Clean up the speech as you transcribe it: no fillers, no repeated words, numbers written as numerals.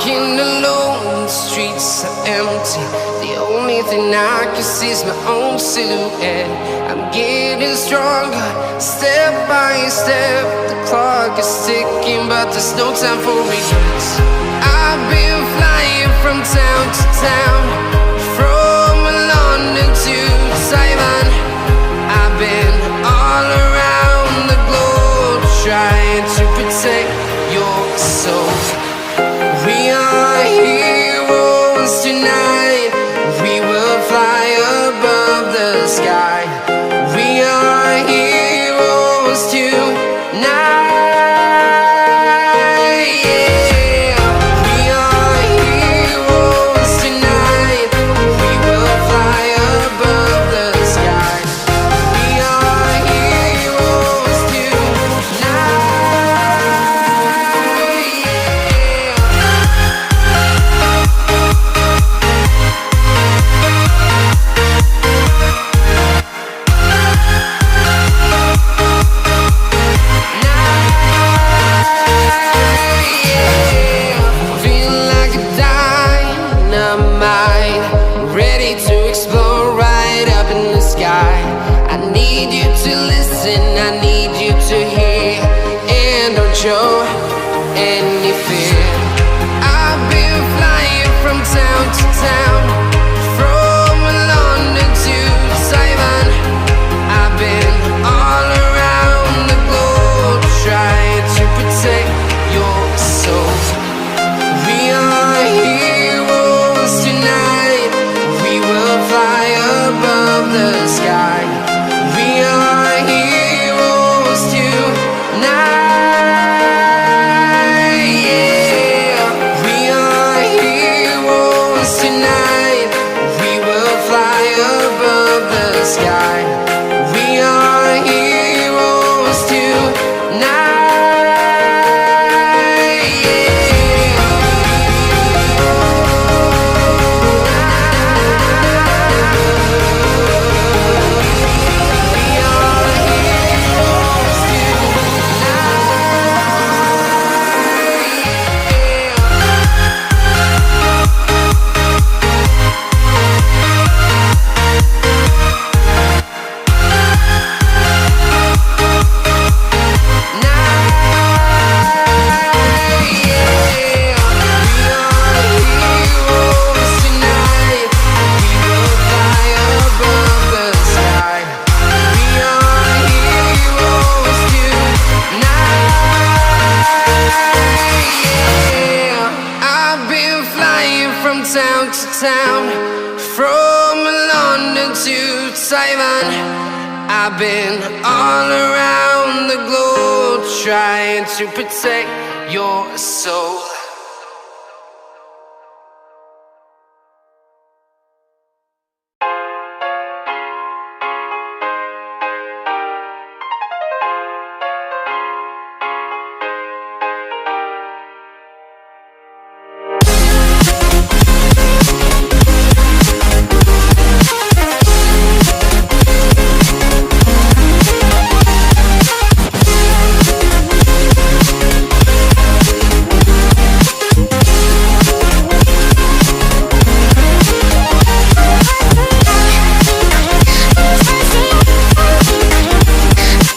Walking alone, the streets are empty. The only thing I can see is my own silhouette. I'm getting stronger, step by step. The clock is ticking, but there's no time for regrets. I've been flying from town to town, from London to Taiwan. I've been all around the globe, trying to protect your soul. We are heroes tonight. We will fly above the sky. We are heroes tonight. Yeah. We are heroes tonight. We will fly above the sky. We are heroes tonight. I need you to hear and don't show any fear. I've been flying from town to town, from London to Taiwan. I've been all around the globe, trying to protect your soul. We are heroes tonight. We will fly above the sky. We are heroes tonight, yeah. We are heroes tonight. We will fly above the sky. We are heroes tonight, yeah. Town to town, from London to Taiwan. I've been all around the globe, trying to protect your soul.